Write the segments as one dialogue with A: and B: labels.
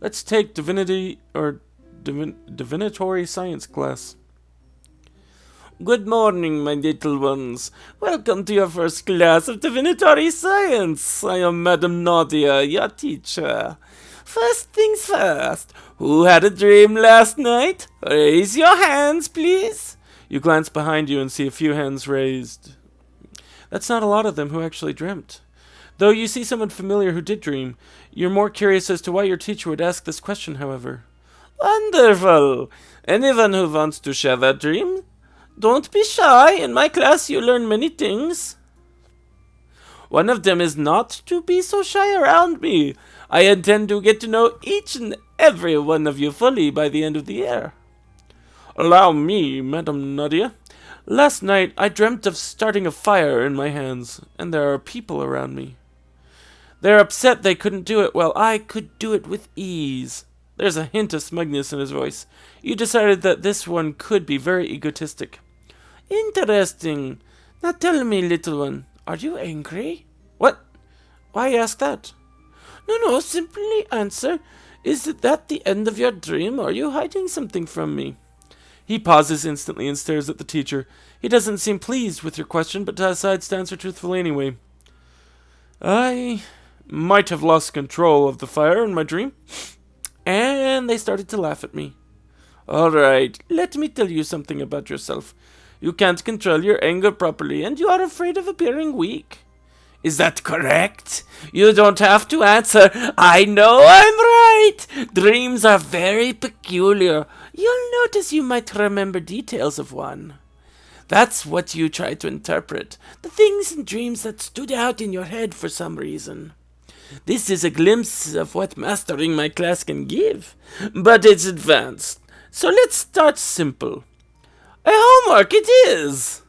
A: Let's take divinity or divinatory science class. Good morning, my little ones. Welcome to your first class of divinatory science. I am Madame Nadia, your teacher. First things first, who had a dream last night? Raise your hands, please. You glance behind you and see a few hands raised. That's not a lot of them who actually dreamt. Though you see someone familiar who did dream, you're more curious as to why your teacher would ask this question, however. Wonderful! Anyone who wants to share their dream? Don't be shy. In my class, you learn many things. One of them is not to be so shy around me. I intend to get to know each and every one of you fully by the end of the year. Allow me, Madame Nadia. Last night, I dreamt of starting a fire in my hands, and there are people around me. They're upset they couldn't do it while I could do it with ease. There's a hint of smugness in his voice. You decided that this one could be very egotistic. Interesting. Now tell me, little one, are you angry? What? Why ask that? No, simply answer. Is that the end of your dream, or are you hiding something from me? He pauses instantly and stares at the teacher. He doesn't seem pleased with your question, but decides to answer truthfully anyway. I might have lost control of the fire in my dream, and they started to laugh at me. All right, let me tell you something about yourself. You can't control your anger properly, and you are afraid of appearing weak. Is that correct? You don't have to answer. I know I'm right. Dreams are very peculiar. You'll notice you might remember details of one. That's what you try to interpret. The things in dreams that stood out in your head for some reason. This is a glimpse of what mastering my class can give, but it's advanced. So let's start simple. A homework it is!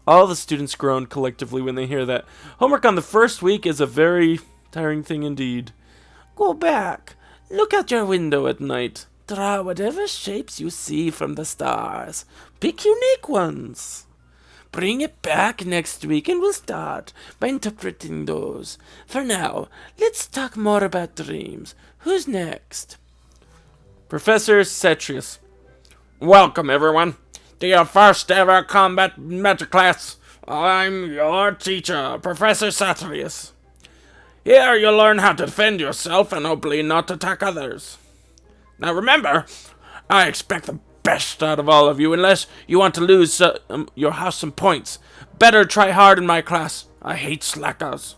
A: All the students groan collectively when they hear that. Homework on the first week is a very tiring thing indeed. Go back. Look out your window at night. Draw whatever shapes you see from the stars. Pick unique ones. Bring it back next week and we'll start by interpreting those. For now, let's talk more about dreams. Who's next? Professor Cetrius. Welcome, everyone, to your first ever combat magic class. I'm your teacher, Professor Cetrius. Here you'll learn how to defend yourself and hopefully not attack others. Now remember, I expect the best out of all of you unless you want to lose your house some points. Better try hard in my class. I hate slackers.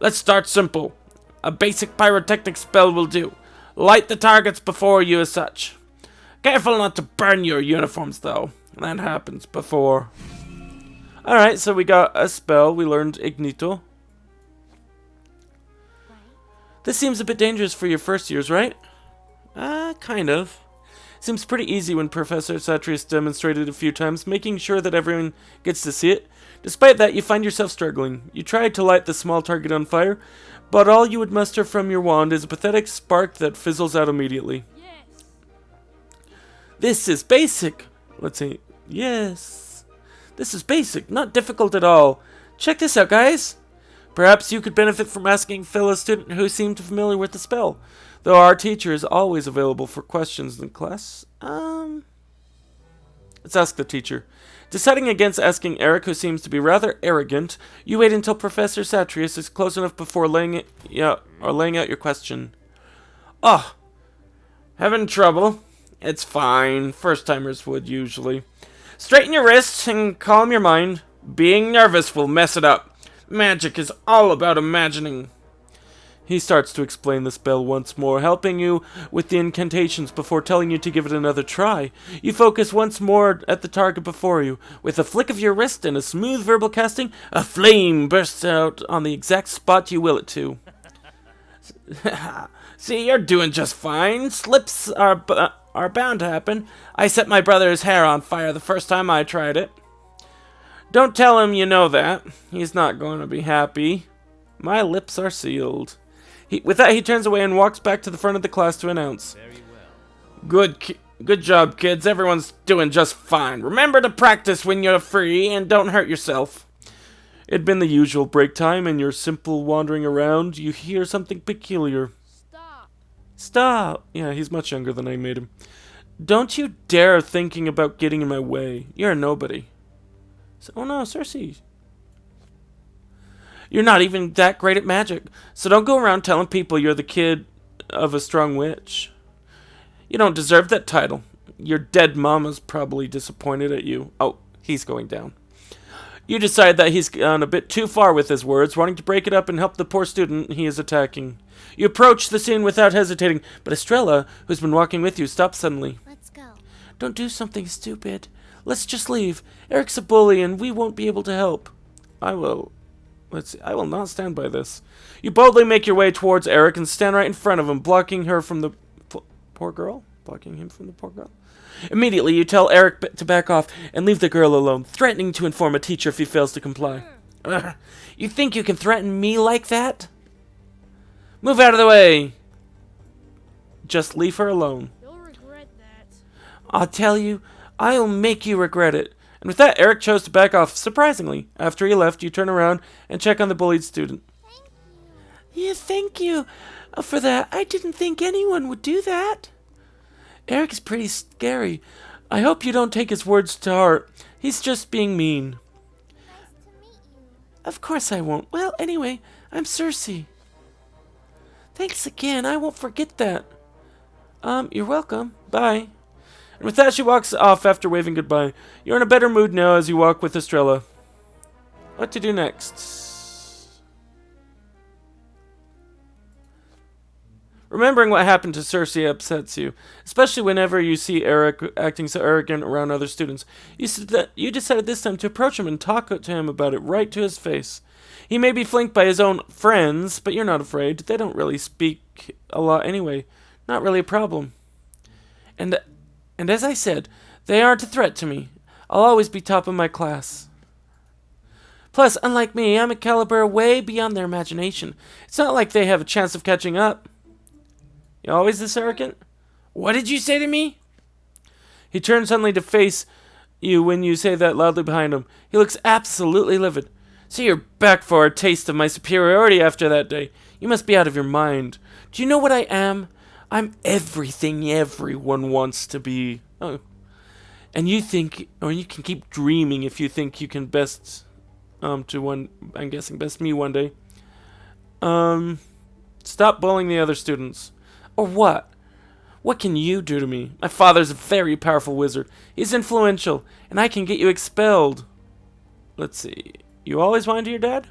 A: Let's start simple. A basic pyrotechnic spell will do. Light the targets before you as such. Careful not to burn your uniforms though. That happens before. Alright, so we got a spell. We learned Ignito. This seems a bit dangerous for your first years, right? Kind of. Seems pretty easy when Professor Cetrius demonstrated a few times, making sure that everyone gets to see it. Despite that, you find yourself struggling. You tried to light the small target on fire, but all you would muster from your wand is a pathetic spark that fizzles out immediately. Yes. This is basic. Let's see. Yes. This is basic, not difficult at all. Check this out, guys. Perhaps you could benefit from asking fellow student who seemed familiar with the spell. Though our teacher is always available for questions in class. Let's ask the teacher. Deciding against asking Eric, who seems to be rather arrogant, you wait until Professor Cetrius is close enough before laying out your question. Oh, having trouble? It's fine. First-timers would usually. Straighten your wrists and calm your mind. Being nervous will mess it up. Magic is all about imagining. He starts to explain the spell once more, helping you with the incantations before telling you to give it another try. You focus once more at the target before you. With a flick of your wrist and a smooth verbal casting, a flame bursts out on the exact spot you will it to. See, you're doing just fine. Slips are bound to happen. I set my brother's hair on fire the first time I tried it. Don't tell him you know that. He's not going to be happy. My lips are sealed. With that, he turns away and walks back to the front of the class to announce. Very well. Good job, kids. Everyone's doing just fine. Remember to practice when you're free and don't hurt yourself. It'd been the usual break time, and you're simple wandering around. You hear something peculiar.
B: Stop.
A: Stop. Yeah, he's much younger than I made him. Don't you dare thinking about getting in my way. You're a nobody. So, oh no, Cersei. You're not even that great at magic. So don't go around telling people you're the kid of a strong witch. You don't deserve that title. Your dead mama's probably disappointed at you. Oh, he's going down. You decide that he's gone a bit too far with his words, wanting to break it up and help the poor student he is attacking. You approach the scene without hesitating, but Estrella, who's been walking with you, stops suddenly.
B: Let's go.
A: Don't do something stupid. Let's just leave. Eric's a bully and we won't be able to help. I will not stand by this. You boldly make your way towards Eric and stand right in front of him, blocking him from the poor girl. Immediately, you tell Eric to back off and leave the girl alone, threatening to inform a teacher if he fails to comply. You think you can threaten me like that? Move out of the way. Just leave her alone.
B: You'll regret that.
A: I'll tell you, I'll make you regret it. And with that, Eric chose to back off, surprisingly. After he left, you turn around and check on the bullied student.
B: Thank you.
A: Yeah, thank you for that. I didn't think anyone would do that. Eric is pretty scary. I hope you don't take his words to heart. He's just being mean.
B: Nice to meet you.
A: Of course I won't. Well, anyway, I'm Cersei. Thanks again. I won't forget that. You're welcome. Bye. And with that, she walks off after waving goodbye. You're in a better mood now as you walk with Estrella. What to do next? Remembering what happened to Cersei upsets you, especially whenever you see Eric acting so arrogant around other students. You decided this time to approach him and talk to him about it right to his face. He may be flanked by his own friends, but you're not afraid. They don't really speak a lot anyway. Not really a problem. And as I said, they aren't a threat to me. I'll always be top of my class. Plus, unlike me, I'm a caliber way beyond their imagination. It's not like they have a chance of catching up. You always this arrogant? What did you say to me? He turns suddenly to face you when you say that loudly behind him. He looks absolutely livid. So you're back for a taste of my superiority after that day. You must be out of your mind. Do you know what I am? I'm everything everyone wants to be. Oh. And you think, or you can keep dreaming if you think you can best, I'm guessing best me one day. Stop bullying the other students. Or what? What can you do to me? My father's a very powerful wizard. He's influential, and I can get you expelled. Let's see. You always wanted your dad?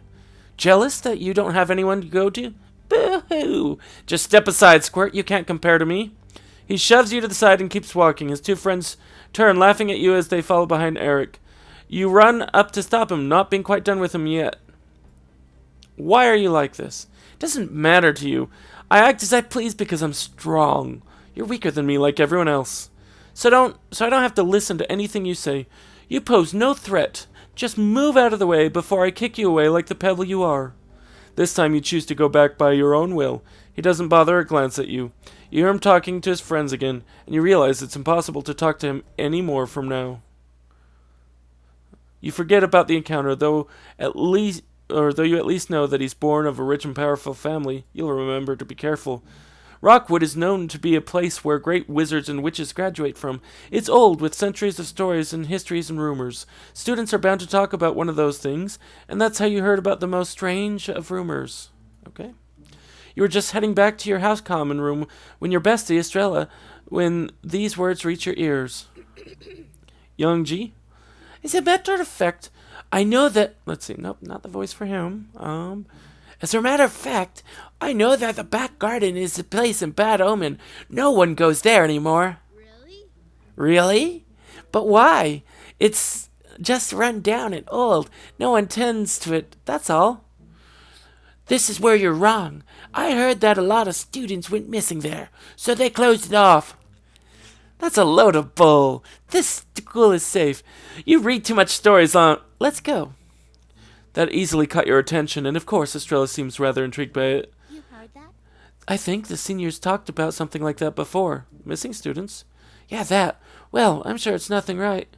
A: Jealous that you don't have anyone to go to? Boo-hoo! Just step aside, Squirt. You can't compare to me. He shoves you to the side and keeps walking. His two friends turn, laughing at you as they follow behind Eric. You run up to stop him, not being quite done with him yet. Why are you like this? It doesn't matter to you. I act as I please because I'm strong. You're weaker than me like everyone else. So I don't have to listen to anything you say. You pose no threat. Just move out of the way before I kick you away like the pebble you are. This time you choose to go back by your own will. He doesn't bother or glance at you. You hear him talking to his friends again, and you realize it's impossible to talk to him any more from now. You forget about the encounter, though you at least know that he's born of a rich and powerful family. You'll remember to be careful. Rockwood is known to be a place where great wizards and witches graduate from. It's old, with centuries of stories and histories and rumors. Students are bound to talk about one of those things, and that's how you heard about the most strange of rumors. Okay? You were just heading back to your house common room when your bestie, Estrella, when these words reach your ears. Young G? As a matter of fact, I know that... Let's see. Nope, not the voice for him. As a matter of fact, I know that the back garden is a place in Bad Omen. No one goes there anymore.
B: Really?
A: Really? But why? It's just run down and old. No one tends to it, that's all. This is where you're wrong. I heard that a lot of students went missing there, so they closed it off. That's a load of bull. This school is safe. You read too much stories on... Let's go. That easily caught your attention, and of course Estrella seems rather intrigued by it.
B: You heard that?
A: I think the seniors talked about something like that before. Missing students? Yeah, that. Well, I'm sure it's nothing, right?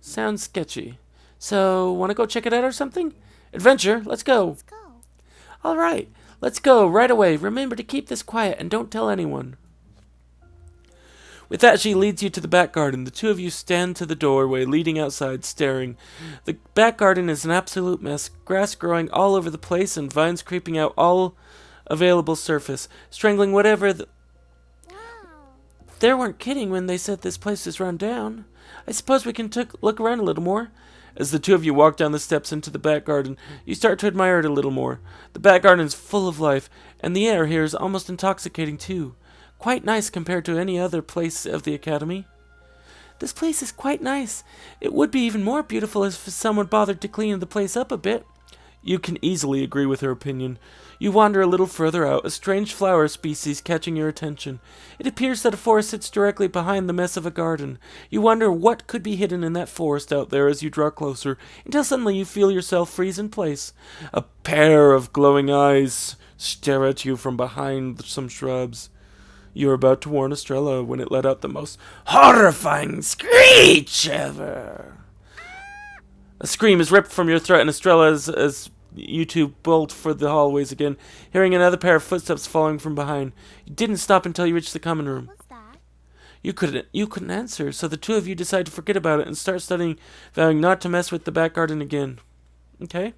A: Sounds sketchy. So, want to go check it out or something? Adventure, let's go.
B: Let's go.
A: All right, Let's go, right away. Remember to keep this quiet and don't tell anyone. With that, she leads you to the back garden. The two of you stand to the doorway, leading outside, staring. The back garden is an absolute mess. Grass growing all over the place and vines creeping out all available surface, strangling whatever
B: Wow.
A: They weren't kidding when they said this place is run down. I suppose we can look around a little more. As the two of you walk down the steps into the back garden, you start to admire it a little more. The back garden is full of life, and the air here is almost intoxicating too. Quite nice compared to any other place of the academy. This place is quite nice. It would be even more beautiful if someone bothered to clean the place up a bit. You can easily agree with her opinion. You wander a little further out, a strange flower species catching your attention. It appears that a forest sits directly behind the mess of a garden. You wonder what could be hidden in that forest out there as you draw closer, until suddenly you feel yourself freeze in place. A pair of glowing eyes stare at you from behind some shrubs. You were about to warn Estrella when it let out the most horrifying screech ever. A scream is ripped from your throat, and Estrella, as you two bolt for the hallways again, hearing another pair of footsteps following from behind. You didn't stop until you reached the common room.
B: What's that?
A: You couldn't answer, so the two of you decide to forget about it and start studying, vowing not to mess with the back garden again. Okay?